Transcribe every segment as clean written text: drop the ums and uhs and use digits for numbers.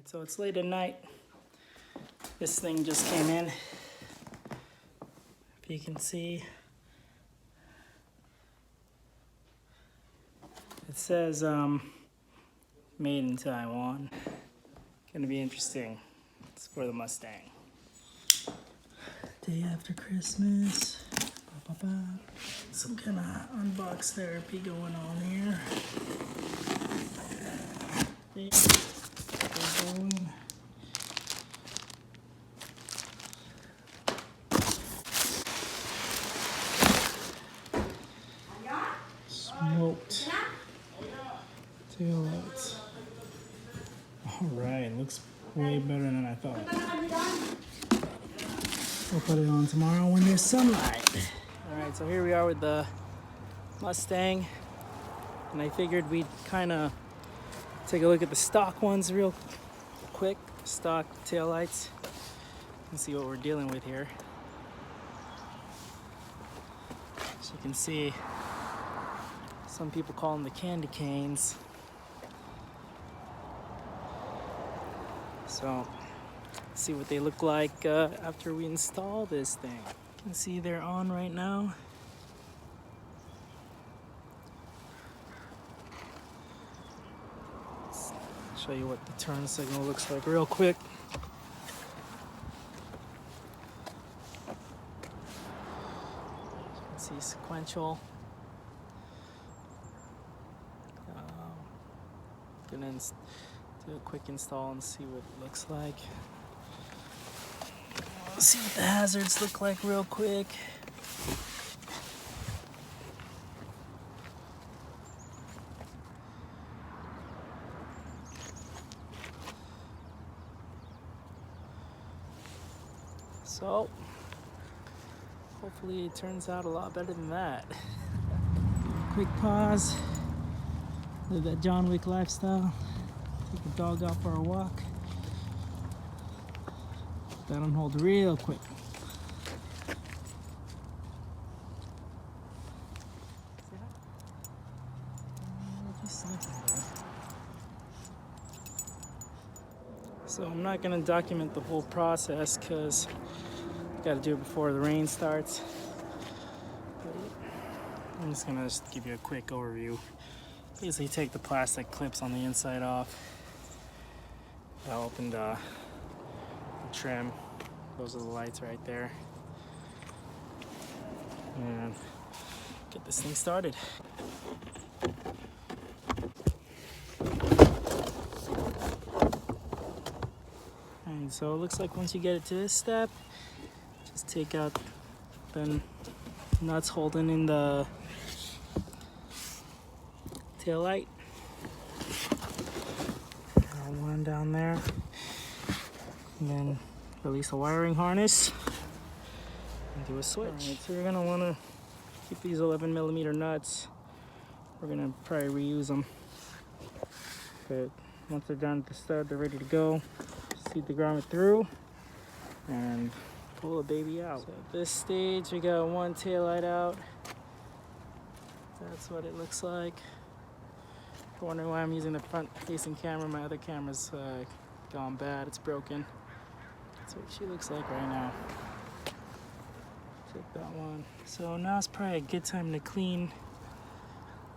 Alright, so it's late at night. This thing just came in. If you can see, it says made in Taiwan. Gonna be interesting. It's for the Mustang. Day after Christmas. Some kind of unbox therapy going on here. Smoked tail lights. Alright, looks way better than I thought. We'll put it on tomorrow when there's sunlight. Alright, so here we are with the Mustang. And I figured we'd kind of take a look at the stock ones real quick. Stock taillights. And see what we're dealing with here. As you can see, some people call them the candy canes. So, see what they look like after we install this thing. You can see they're on right now. Let's show you what the turn signal looks like real quick. You can see sequential. Gonna do a quick install and see what it looks like. Let's see what the hazards look like real quick. So, hopefully it turns out a lot better than that. Quick pause. Live that John Wick lifestyle. Take the dog out for a walk. Put that on hold real quick. So I'm not going to document the whole process because I got to do it before the rain starts. I'm just going to give you a quick overview. Basically take the plastic clips on the inside off. I opened the trim. Those are the lights right there. And get this thing started. And so it looks like once you get it to this step, just take out the nuts holding in the tail light. One down there. And then release the wiring harness and do a switch. Alright, so you're gonna wanna keep these 11mm nuts. We're gonna probably reuse them. But once they're done at the stud, they're ready to go. Seat the grommet through and pull the baby out. So at this stage, we got one tail light out. That's what it looks like. If you're wondering why I'm using the front-facing camera, my other camera's gone bad. It's broken. That's what she looks like right now. Take that one. So now it's probably a good time to clean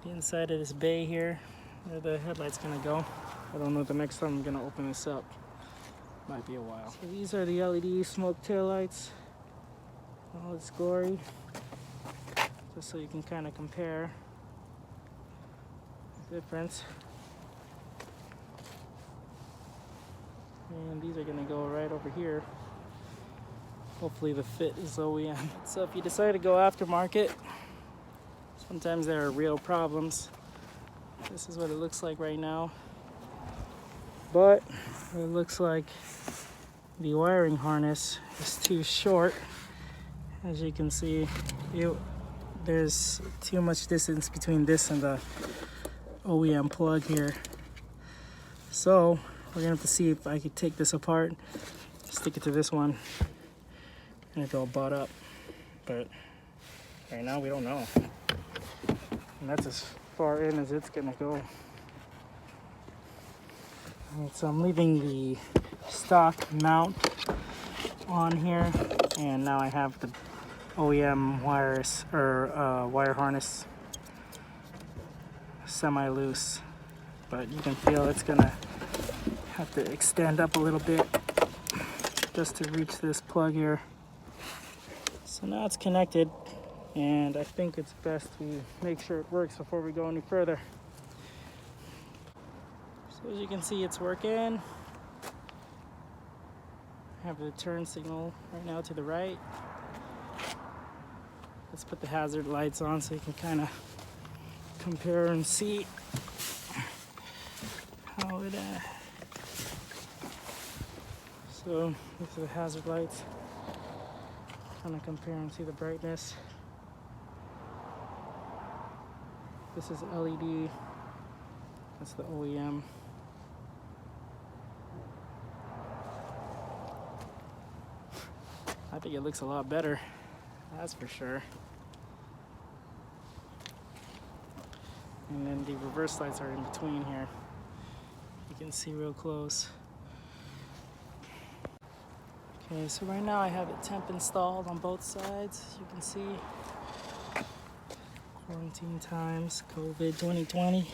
the inside of this bay here, where the headlight's gonna go. I don't know the next time I'm gonna open this up. Might be a while. So these are the LED smoke taillights. All its glory. Just so you can kind of compare the difference. And these are gonna go right over here. Hopefully the fit is OEM. So if you decide to go aftermarket, sometimes there are real problems. This is what it looks like right now. But it looks like the wiring harness is too short. As you can see, there's too much distance between this and the OEM plug here. So we're gonna have to see if I could take this apart, stick it to this one, and it's all bought up. But right now we don't know. And that's as far in as it's gonna go. Alright, so I'm leaving the stock mount on here, and now I have the OEM wires or wire harness semi-loose, but you can feel it's gonna have to extend up a little bit just to reach this plug here. So now it's connected, and I think it's best we make sure it works before we go any further. So as you can see, it's working. I have the turn signal right now to the right. Let's put the hazard lights on so you can kind of compare and see how it so these are the hazard lights. Kind of compare and see the brightness. This is LED. That's the OEM. I think it looks a lot better, that's for sure. And then the reverse lights are in between here. You can see real close. Okay, so right now I have it temp installed on both sides. You can see quarantine times, COVID 2020.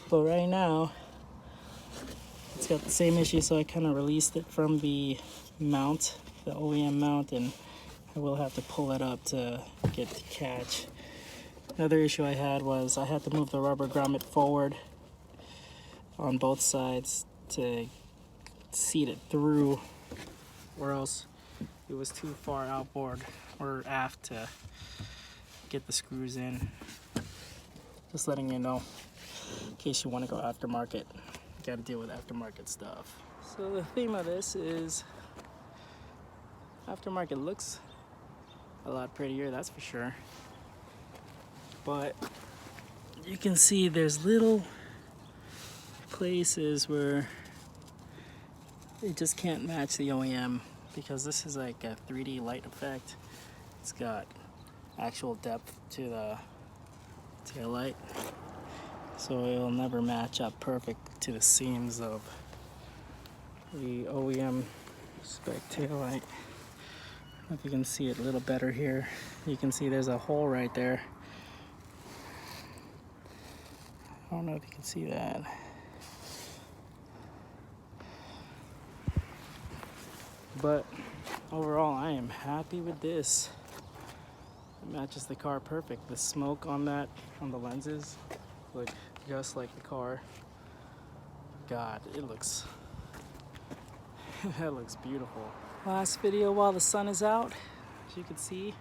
But right now, it's got the same issue, so I kind of released it from the mount, the OEM mount, and I will have to pull it up to get the catch. Another issue I had was I had to move the rubber grommet forward on both sides to seat it through, or else it was too far outboard or aft to get the screws in. Just letting you know, in case you want to go aftermarket, you got to deal with aftermarket stuff. So the theme of this is aftermarket looks a lot prettier, that's for sure. But you can see there's little places where it just can't match the OEM, because this is like a 3D light effect. It's got actual depth to the tail light, so it'll never match up perfect to the seams of the OEM spec tail light. I don't know if you can see it a little better here. You can see there's a hole right there. I don't know if you can see that. But overall, I am happy with this. It matches the car perfect. The smoke on that, on the lenses, look just like the car. God, it looks, that looks beautiful. Last video while the sun is out, as you can see,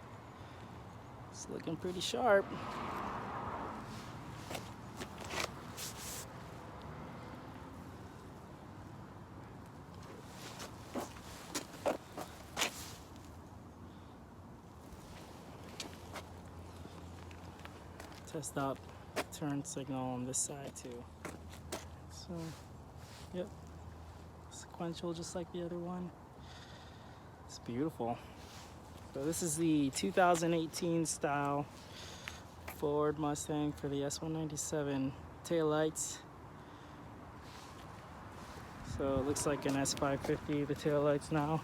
it's looking pretty sharp. Test out turn signal on this side too. So, yep, sequential just like the other one. It's beautiful. So this is the 2018 style Ford Mustang for the S197 taillights. So it looks like an S550, the taillights now.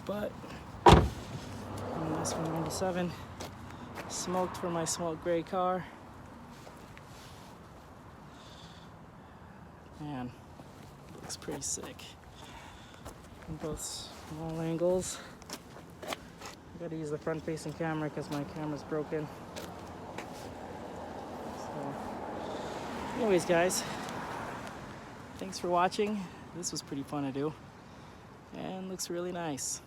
But on the S197, smoked for my smoke gray car. Man, it looks pretty sick. In both small angles. I gotta use the front facing camera because my camera's broken. So, anyways guys, thanks for watching. This was pretty fun to do and looks really nice.